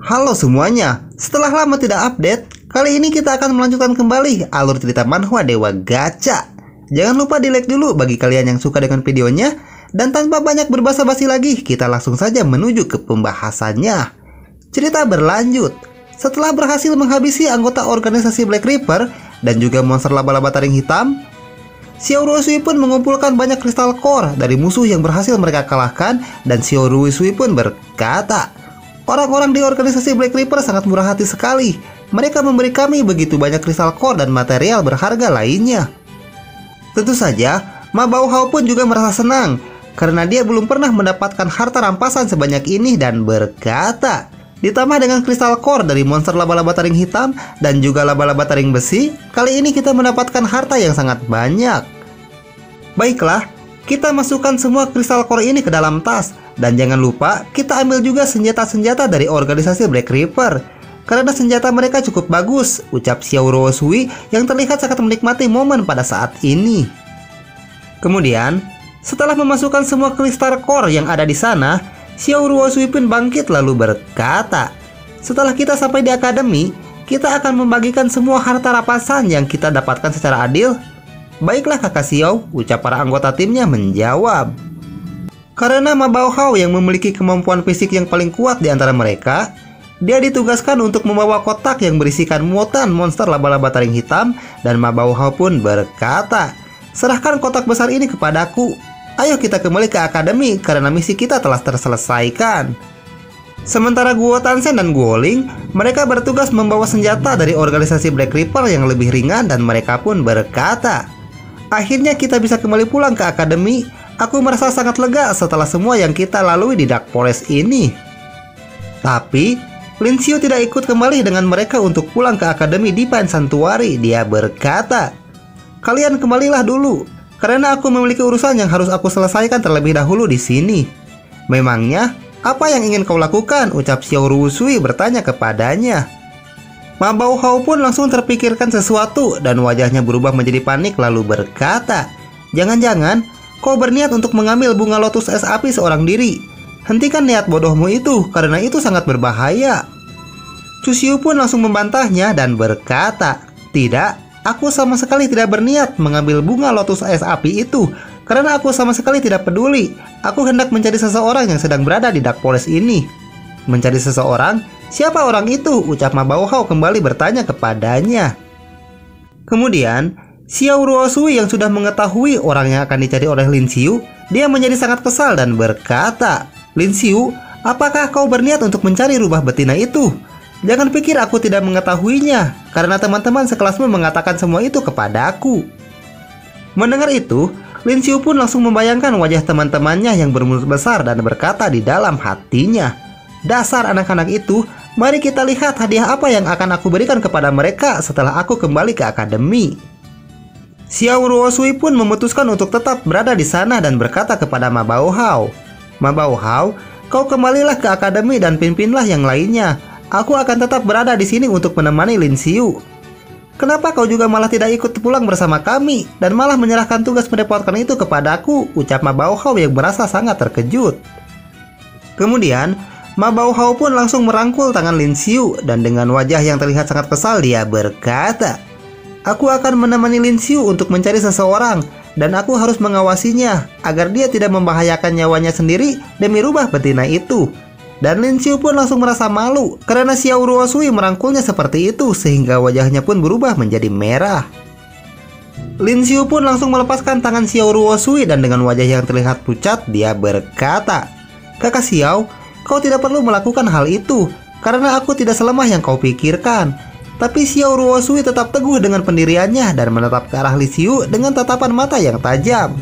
Halo semuanya, setelah lama tidak update, kali ini kita akan melanjutkan kembali alur cerita manhwa Dewa Gacha. Jangan lupa di like dulu bagi kalian yang suka dengan videonya. Dan tanpa banyak berbasa-basi lagi, kita langsung saja menuju ke pembahasannya. Cerita berlanjut. Setelah berhasil menghabisi anggota organisasi Black Reaper dan juga monster laba-laba taring hitam, Xiao Ruosui pun mengumpulkan banyak kristal core dari musuh yang berhasil mereka kalahkan. Dan Xiao Ruosui pun berkata, orang-orang di organisasi Black Reaper sangat murah hati sekali. Mereka memberi kami begitu banyak kristal core dan material berharga lainnya. Tentu saja, Ma Baohao pun juga merasa senang karena dia belum pernah mendapatkan harta rampasan sebanyak ini dan berkata, ditambah dengan kristal core dari monster laba-laba taring hitam dan juga laba-laba taring besi, kali ini kita mendapatkan harta yang sangat banyak. Baiklah, kita masukkan semua kristal core ini ke dalam tas. Dan jangan lupa, kita ambil juga senjata-senjata dari organisasi Black Reaper, karena senjata mereka cukup bagus, ucap Xiao Ruosui yang terlihat sangat menikmati momen pada saat ini. Kemudian, setelah memasukkan semua kristal core yang ada di sana, Xiao Ruosui pun bangkit lalu berkata, setelah kita sampai di akademi, kita akan membagikan semua harta rampasan yang kita dapatkan secara adil. Baiklah kakak Xiao, ucap para anggota timnya menjawab. Karena Ma Baohao yang memiliki kemampuan fisik yang paling kuat di antara mereka, dia ditugaskan untuk membawa kotak yang berisikan muatan monster laba-laba taring hitam. Dan Ma Baohao pun berkata, serahkan kotak besar ini kepadaku. Ayo kita kembali ke akademi karena misi kita telah terselesaikan. Sementara Guo Tansen dan Guo Ling, mereka bertugas membawa senjata dari organisasi Black Reaper yang lebih ringan. Dan mereka pun berkata, akhirnya kita bisa kembali pulang ke akademi. Aku merasa sangat lega setelah semua yang kita lalui di Dark Forest ini. Tapi Lin Xiu tidak ikut kembali dengan mereka untuk pulang ke akademi di Pine Sanctuary. Dia berkata, kalian kembalilah dulu, karena aku memiliki urusan yang harus aku selesaikan terlebih dahulu di sini. Memangnya, apa yang ingin kau lakukan? Ucap Xiao Ruosui bertanya kepadanya. Ma Baohao pun langsung terpikirkan sesuatu dan wajahnya berubah menjadi panik lalu berkata, jangan-jangan kau berniat untuk mengambil bunga lotus es api seorang diri. Hentikan niat bodohmu itu, karena itu sangat berbahaya. Chu Xiu pun langsung membantahnya dan berkata, tidak. Aku sama sekali tidak berniat mengambil bunga lotus es api itu, karena aku sama sekali tidak peduli. Aku hendak mencari seseorang yang sedang berada di Dark Forest ini. Mencari seseorang? Siapa orang itu? Ucap Ma Baohao kembali bertanya kepadanya. Kemudian, Xiao Ruosui yang sudah mengetahui orang yang akan dicari oleh Lin Xiu, dia menjadi sangat kesal dan berkata, Lin Xiu, apakah kau berniat untuk mencari rubah betina itu? Jangan pikir aku tidak mengetahuinya, karena teman-teman sekelasmu mengatakan semua itu kepadaku. Mendengar itu, Lin Xiu pun langsung membayangkan wajah teman-temannya yang bermulut besar dan berkata di dalam hatinya, dasar anak-anak itu, mari kita lihat hadiah apa yang akan aku berikan kepada mereka setelah aku kembali ke akademi. Xiao Ruosui pun memutuskan untuk tetap berada di sana dan berkata kepada Ma Baohao, Ma Baohao, kau kembalilah ke akademi dan pimpinlah yang lainnya. Aku akan tetap berada di sini untuk menemani Lin Xiu. Kenapa kau juga malah tidak ikut pulang bersama kami dan malah menyerahkan tugas merepotkan itu kepadaku? Ucap Ma Baohao yang merasa sangat terkejut. Kemudian, Ma Baohao pun langsung merangkul tangan Lin Xiu dan dengan wajah yang terlihat sangat kesal dia berkata, aku akan menemani Lin Xiu untuk mencari seseorang dan aku harus mengawasinya agar dia tidak membahayakan nyawanya sendiri demi rubah betina itu. Dan Lin Xiu pun langsung merasa malu karena Xiao Ruosui merangkulnya seperti itu sehingga wajahnya pun berubah menjadi merah. Lin Xiu pun langsung melepaskan tangan Xiao Ruosui dan dengan wajah yang terlihat pucat dia berkata, kakak Xiao, kau tidak perlu melakukan hal itu karena aku tidak selemah yang kau pikirkan. Tapi Xiao Ruosui tetap teguh dengan pendiriannya dan menatap ke arah Lin Xiu dengan tatapan mata yang tajam.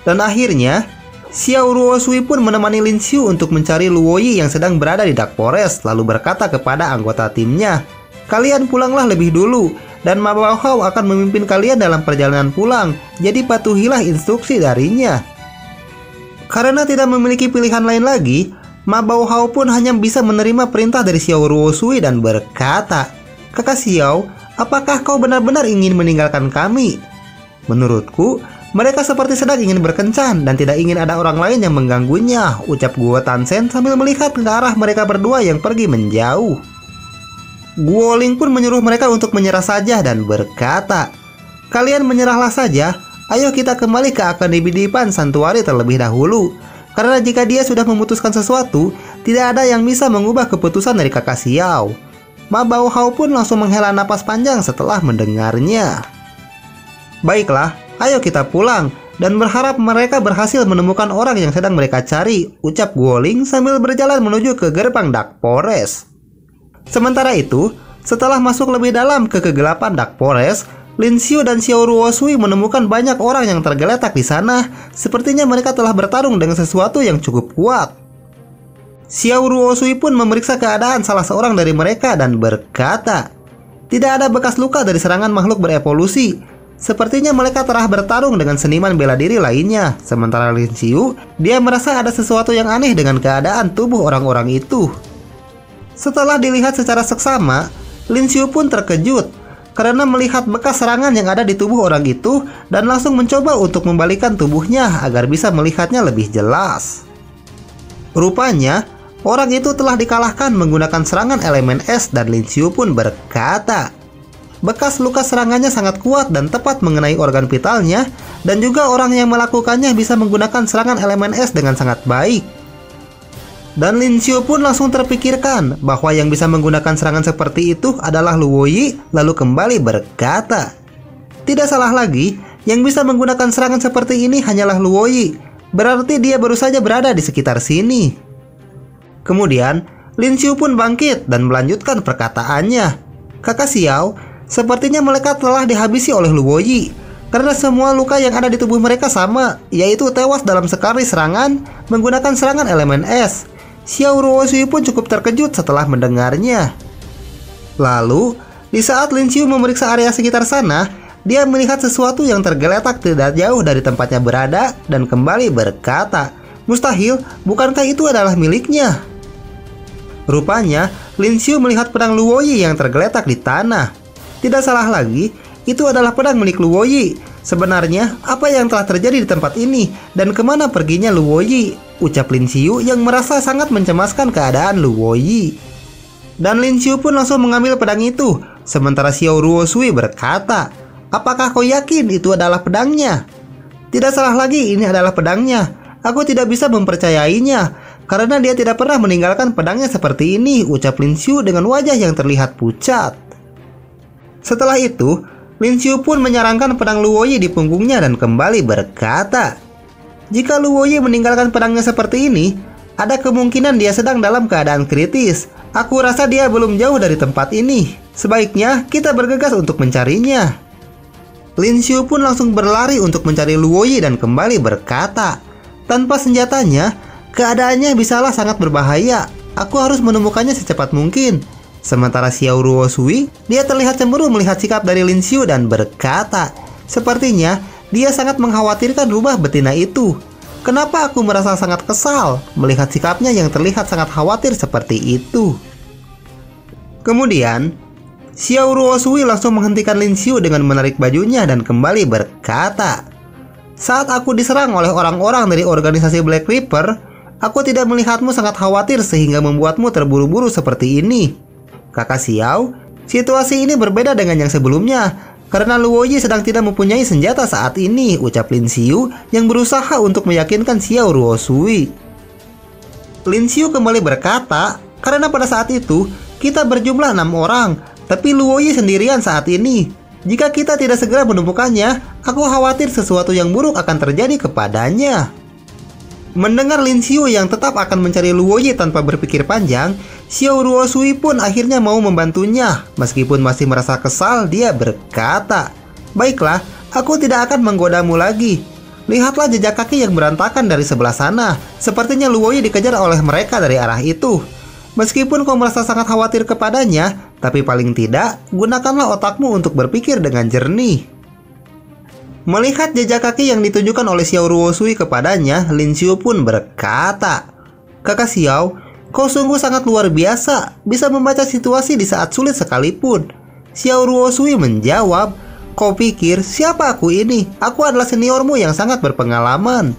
Dan akhirnya Xiao Ruosui pun menemani Lin Xiu untuk mencari Luoyi yang sedang berada di Dark Forest, lalu berkata kepada anggota timnya, kalian pulanglah lebih dulu dan Ma Baohao akan memimpin kalian dalam perjalanan pulang, jadi patuhilah instruksi darinya. Karena tidak memiliki pilihan lain lagi, Ma Baohao pun hanya bisa menerima perintah dari Xiao Ruosui dan berkata, kakak Xiao, apakah kau benar-benar ingin meninggalkan kami? Menurutku, Mereka seperti sedang ingin berkencan dan tidak ingin ada orang lain yang mengganggunya, ucap Guo Tansen sambil melihat ke arah mereka berdua yang pergi menjauh. Guo Ling pun menyuruh mereka untuk menyerah saja dan berkata, "Kalian menyerahlah saja, ayo kita kembali ke Akademi Dipan Santuari terlebih dahulu. Karena jika dia sudah memutuskan sesuatu, tidak ada yang bisa mengubah keputusan dari kakak Xiao." Ma Baohao pun langsung menghela napas panjang setelah mendengarnya. "Baiklah, ayo kita pulang dan berharap mereka berhasil menemukan orang yang sedang mereka cari," ucap Guo Ling sambil berjalan menuju ke gerbang Dark Forest. Sementara itu, setelah masuk lebih dalam ke kegelapan Dark Forest, Lin Xiu dan Xiao Ruosui menemukan banyak orang yang tergeletak di sana. Sepertinya mereka telah bertarung dengan sesuatu yang cukup kuat. Xiao Ruosui pun memeriksa keadaan salah seorang dari mereka dan berkata, "Tidak ada bekas luka dari serangan makhluk berevolusi. Sepertinya mereka telah bertarung dengan seniman bela diri lainnya." Sementara Lin Xiu, dia merasa ada sesuatu yang aneh dengan keadaan tubuh orang-orang itu. Setelah dilihat secara seksama, Lin Xiu pun terkejut karena melihat bekas serangan yang ada di tubuh orang itu dan langsung mencoba untuk membalikkan tubuhnya agar bisa melihatnya lebih jelas. Rupanya, orang itu telah dikalahkan menggunakan serangan elemen es dan Lin Xiu pun berkata, bekas luka serangannya sangat kuat dan tepat mengenai organ vitalnya, dan juga orang yang melakukannya bisa menggunakan serangan elemen es dengan sangat baik. Dan Lin Xiu pun langsung terpikirkan bahwa yang bisa menggunakan serangan seperti itu adalah Luo Yi, lalu kembali berkata, "Tidak salah lagi, yang bisa menggunakan serangan seperti ini hanyalah Luo Yi. Berarti dia baru saja berada di sekitar sini." Kemudian, Lin Xiu pun bangkit dan melanjutkan perkataannya, "Kakak Xiao, sepertinya mereka telah dihabisi oleh Luo Yi. Karena semua luka yang ada di tubuh mereka sama, yaitu tewas dalam sekali serangan menggunakan serangan elemen es." Xiao Ruosui pun cukup terkejut setelah mendengarnya. Lalu, di saat Lin Xiu memeriksa area sekitar sana, dia melihat sesuatu yang tergeletak tidak jauh dari tempatnya berada dan kembali berkata, "Mustahil, bukankah itu adalah miliknya?" Rupanya, Lin Xiu melihat pedang Luo Yi yang tergeletak di tanah. Tidak salah lagi, itu adalah pedang milik Luo Yi. Sebenarnya, apa yang telah terjadi di tempat ini dan kemana perginya Luo Yi? Ucap Lin Xiu yang merasa sangat mencemaskan keadaan Luo Yi. Dan Lin Xiu pun langsung mengambil pedang itu. Sementara Xiao Ruosui berkata, "Apakah kau yakin itu adalah pedangnya?" "Tidak salah lagi, ini adalah pedangnya. Aku tidak bisa mempercayainya karena dia tidak pernah meninggalkan pedangnya seperti ini," ucap Lin Xiu dengan wajah yang terlihat pucat. Setelah itu, Lin Xiu pun menyarankan pedang Luo Yi di punggungnya dan kembali berkata, "Jika Luo Yi meninggalkan pedangnya seperti ini, ada kemungkinan dia sedang dalam keadaan kritis. Aku rasa dia belum jauh dari tempat ini. Sebaiknya kita bergegas untuk mencarinya." Lin Xiu pun langsung berlari untuk mencari Luo Yi dan kembali berkata, "Tanpa senjatanya, keadaannya bisalah sangat berbahaya. Aku harus menemukannya secepat mungkin." Sementara Xiao Ruosui, dia terlihat cemburu melihat sikap dari Lin Xiu dan berkata, "Sepertinya dia sangat mengkhawatirkan rumah betina itu. Kenapa aku merasa sangat kesal melihat sikapnya yang terlihat sangat khawatir seperti itu?" Kemudian, Xiao Ruosui langsung menghentikan Lin Xiu dengan menarik bajunya dan kembali berkata, "Saat aku diserang oleh orang-orang dari organisasi Black Reaper, aku tidak melihatmu sangat khawatir sehingga membuatmu terburu-buru seperti ini. Kakak Xiao, situasi ini berbeda dengan yang sebelumnya karena Luo Yi sedang tidak mempunyai senjata saat ini," ucap Lin Xiu yang berusaha untuk meyakinkan Xiao Ruosui. Lin Xiu kembali berkata, "Karena pada saat itu kita berjumlah 6 orang, tapi Luo Yi sendirian saat ini. Jika kita tidak segera menemukannya, aku khawatir sesuatu yang buruk akan terjadi kepadanya." Mendengar Lin Xiu yang tetap akan mencari Luo Yi tanpa berpikir panjang, Xiao Ruosui pun akhirnya mau membantunya. Meskipun masih merasa kesal, dia berkata, "Baiklah, aku tidak akan menggodamu lagi. Lihatlah jejak kaki yang berantakan dari sebelah sana. Sepertinya Luo Yi dikejar oleh mereka dari arah itu. Meskipun kau merasa sangat khawatir kepadanya, tapi paling tidak, gunakanlah otakmu untuk berpikir dengan jernih." Melihat jejak kaki yang ditunjukkan oleh Xiao Ruosui kepadanya, Lin Xiu pun berkata, "Kakak Xiao, kau sungguh sangat luar biasa, bisa membaca situasi di saat sulit sekalipun." Xiao Ruosui menjawab, Kau pikir siapa aku ini? Aku adalah seniormu yang sangat berpengalaman.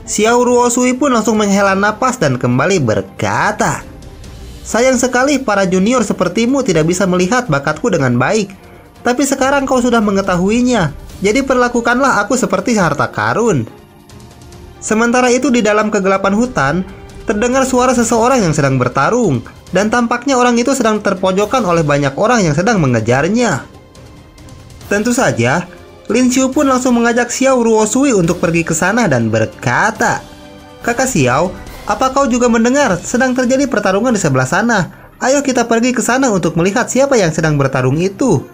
Xiao Ruosui pun langsung menghela napas dan kembali berkata, sayang sekali para junior sepertimu tidak bisa melihat bakatku dengan baik. Tapi sekarang kau sudah mengetahuinya, jadi perlakukanlah aku seperti harta karun. Sementara itu di dalam kegelapan hutan, terdengar suara seseorang yang sedang bertarung. Dan tampaknya orang itu sedang terpojokkan oleh banyak orang yang sedang mengejarnya. Tentu saja, Lin Xiu pun langsung mengajak Xiao Ruosui untuk pergi ke sana dan berkata, kakak Xiao, apa kau juga mendengar sedang terjadi pertarungan di sebelah sana? Ayo kita pergi ke sana untuk melihat siapa yang sedang bertarung itu.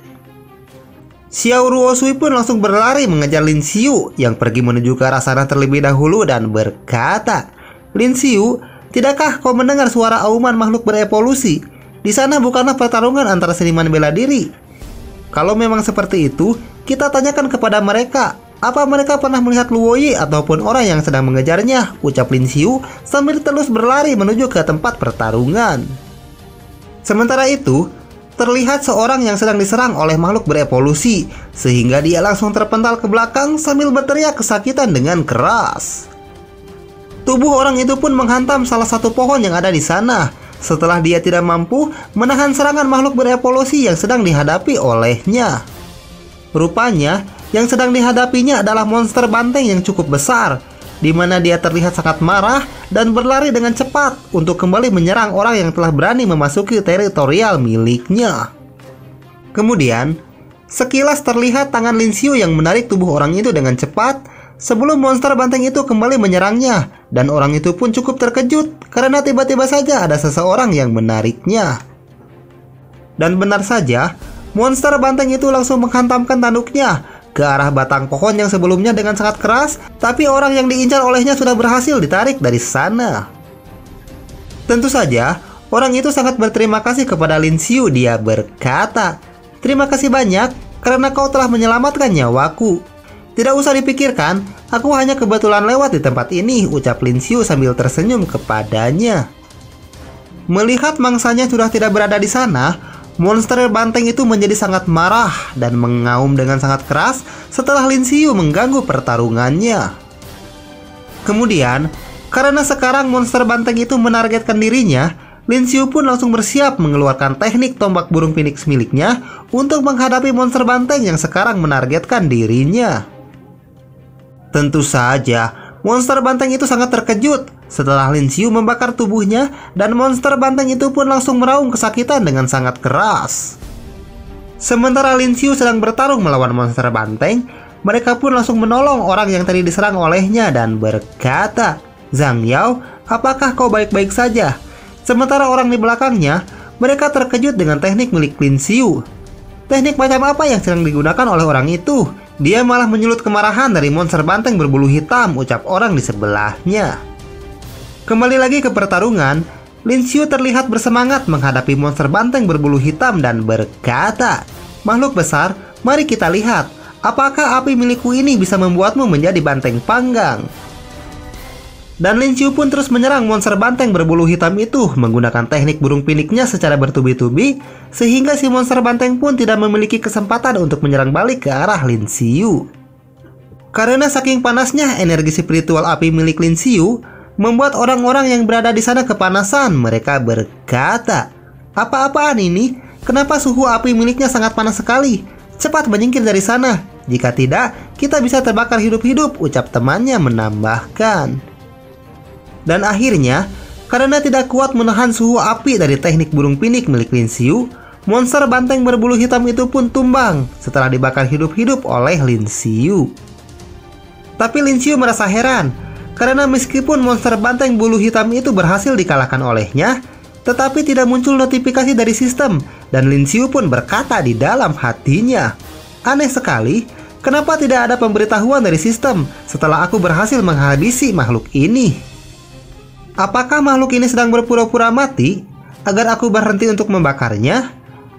Xiao Ruosui pun langsung berlari mengejar Lin Xiu yang pergi menuju ke arah sana terlebih dahulu dan berkata, Lin Xiu, tidakkah kau mendengar suara auman makhluk berevolusi? Di sana bukanlah pertarungan antara seniman bela diri. Kalau memang seperti itu, kita tanyakan kepada mereka, apa mereka pernah melihat Luoyi ataupun orang yang sedang mengejarnya, ucap Lin Xiu sambil terus berlari menuju ke tempat pertarungan. Sementara itu, terlihat seorang yang sedang diserang oleh makhluk berevolusi, sehingga dia langsung terpental ke belakang sambil berteriak kesakitan dengan keras. Tubuh orang itu pun menghantam salah satu pohon yang ada di sana, setelah dia tidak mampu menahan serangan makhluk berevolusi yang sedang dihadapi olehnya. Rupanya, yang sedang dihadapinya adalah monster banteng yang cukup besar, di mana dia terlihat sangat marah dan berlari dengan cepat untuk kembali menyerang orang yang telah berani memasuki teritorial miliknya. Kemudian, sekilas terlihat tangan Lin Xiu yang menarik tubuh orang itu dengan cepat sebelum monster banteng itu kembali menyerangnya, dan orang itu pun cukup terkejut karena tiba-tiba saja ada seseorang yang menariknya. Dan benar saja, monster banteng itu langsung menghantamkan tanduknya ke arah batang pohon yang sebelumnya dengan sangat keras, tapi orang yang diincar olehnya sudah berhasil ditarik dari sana. Tentu saja, orang itu sangat berterima kasih kepada Lin Xiu. Dia berkata, terima kasih banyak karena kau telah menyelamatkan nyawaku. Tidak usah dipikirkan, aku hanya kebetulan lewat di tempat ini, ucap Lin Xiu sambil tersenyum kepadanya. Melihat mangsanya sudah tidak berada di sana, monster banteng itu menjadi sangat marah dan mengaum dengan sangat keras setelah Lin Xiu mengganggu pertarungannya. Kemudian, karena sekarang monster banteng itu menargetkan dirinya, Lin Xiu pun langsung bersiap mengeluarkan teknik tombak burung phoenix miliknya untuk menghadapi monster banteng yang sekarang menargetkan dirinya. Tentu saja, monster banteng itu sangat terkejut setelah Lin Xiu membakar tubuhnya, dan monster banteng itu pun langsung meraung kesakitan dengan sangat keras. Sementara Lin Xiu sedang bertarung melawan monster banteng, mereka pun langsung menolong orang yang tadi diserang olehnya dan berkata, Zhang Yao, apakah kau baik-baik saja? Sementara orang di belakangnya, mereka terkejut dengan teknik milik Lin Xiu. Teknik macam apa yang sedang digunakan oleh orang itu? Dia malah menyulut kemarahan dari monster banteng berbulu hitam, ucap orang di sebelahnya. Kembali lagi ke pertarungan, Lin Xiu terlihat bersemangat menghadapi monster banteng berbulu hitam dan berkata, makhluk besar, mari kita lihat, apakah api milikku ini bisa membuatmu menjadi banteng panggang. Dan Lin Xiu pun terus menyerang monster banteng berbulu hitam itu menggunakan teknik burung piniknya secara bertubi-tubi, sehingga si monster banteng pun tidak memiliki kesempatan untuk menyerang balik ke arah Lin Xiu. Karena saking panasnya energi spiritual api milik Lin Xiu, membuat orang-orang yang berada di sana kepanasan. Mereka berkata, apa-apaan ini? Kenapa suhu api miliknya sangat panas sekali? Cepat menyingkir dari sana. Jika tidak, kita bisa terbakar hidup-hidup, ucap temannya menambahkan. Dan akhirnya, karena tidak kuat menahan suhu api dari teknik burung pinik milik Lin Xiu, monster banteng berbulu hitam itu pun tumbang setelah dibakar hidup-hidup oleh Lin Xiu. Tapi Lin Xiu merasa heran, karena meskipun monster banteng bulu hitam itu berhasil dikalahkan olehnya, tetapi tidak muncul notifikasi dari sistem, dan Lin Xiu pun berkata di dalam hatinya, aneh sekali, kenapa tidak ada pemberitahuan dari sistem setelah aku berhasil menghabisi makhluk ini? Apakah makhluk ini sedang berpura-pura mati agar aku berhenti untuk membakarnya?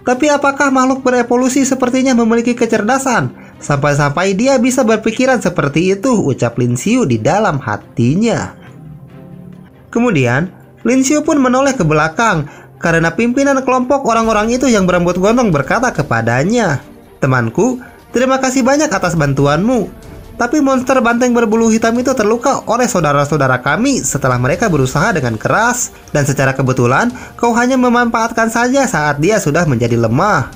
Tapi apakah makhluk berevolusi sepertinya memiliki kecerdasan sampai-sampai dia bisa berpikiran seperti itu, ucap Lin Xiu di dalam hatinya. Kemudian Lin Xiu pun menoleh ke belakang karena pimpinan kelompok orang-orang itu yang berambut gondrong berkata kepadanya, temanku, Terima kasih banyak atas bantuanmu. Tapi monster banteng berbulu hitam itu terluka oleh saudara-saudara kami setelah mereka berusaha dengan keras. Dan secara kebetulan, kau hanya memanfaatkan saja saat dia sudah menjadi lemah.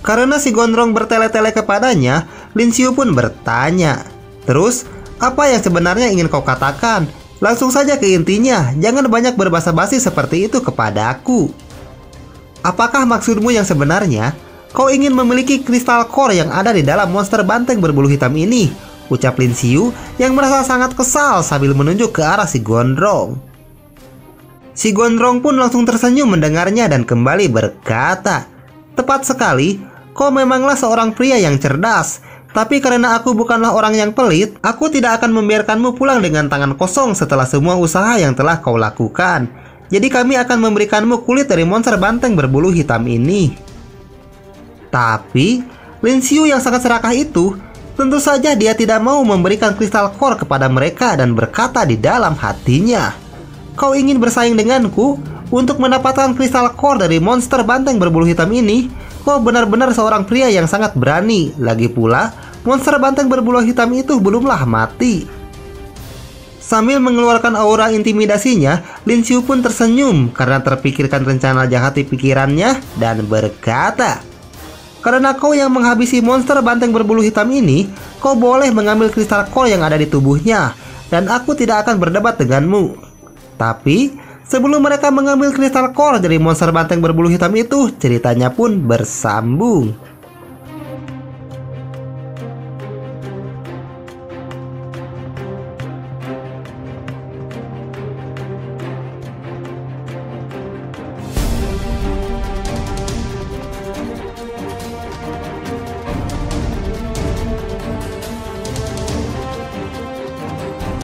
Karena si gondrong bertele-tele kepadanya, Lin Xiu pun bertanya, "Terus, apa yang sebenarnya ingin kau katakan? Langsung saja ke intinya, jangan banyak berbasa-basi seperti itu kepadaku." "Apakah maksudmu yang sebenarnya? Kau ingin memiliki kristal core yang ada di dalam monster banteng berbulu hitam ini?" ucap Lin Xiu yang merasa sangat kesal sambil menunjuk ke arah si gondrong. Si gondrong pun langsung tersenyum mendengarnya dan kembali berkata, "Tepat sekali, kau memanglah seorang pria yang cerdas. Tapi karena aku bukanlah orang yang pelit, aku tidak akan membiarkanmu pulang dengan tangan kosong setelah semua usaha yang telah kau lakukan. Jadi kami akan memberikanmu kulit dari monster banteng berbulu hitam ini." Tapi Lin Xiu yang sangat serakah itu, tentu saja dia tidak mau memberikan kristal core kepada mereka dan berkata di dalam hatinya, "Kau ingin bersaing denganku untuk mendapatkan kristal core dari monster banteng berbulu hitam ini? Kau benar-benar seorang pria yang sangat berani. Lagi pula, monster banteng berbulu hitam itu belumlah mati." Sambil mengeluarkan aura intimidasinya, Lin Xiu pun tersenyum karena terpikirkan rencana jahat di pikirannya dan berkata, "Karena kau yang menghabisi monster banteng berbulu hitam ini, kau boleh mengambil kristal core yang ada di tubuhnya, dan aku tidak akan berdebat denganmu." Tapi sebelum mereka mengambil kristal core dari monster banteng berbulu hitam itu, ceritanya pun bersambung.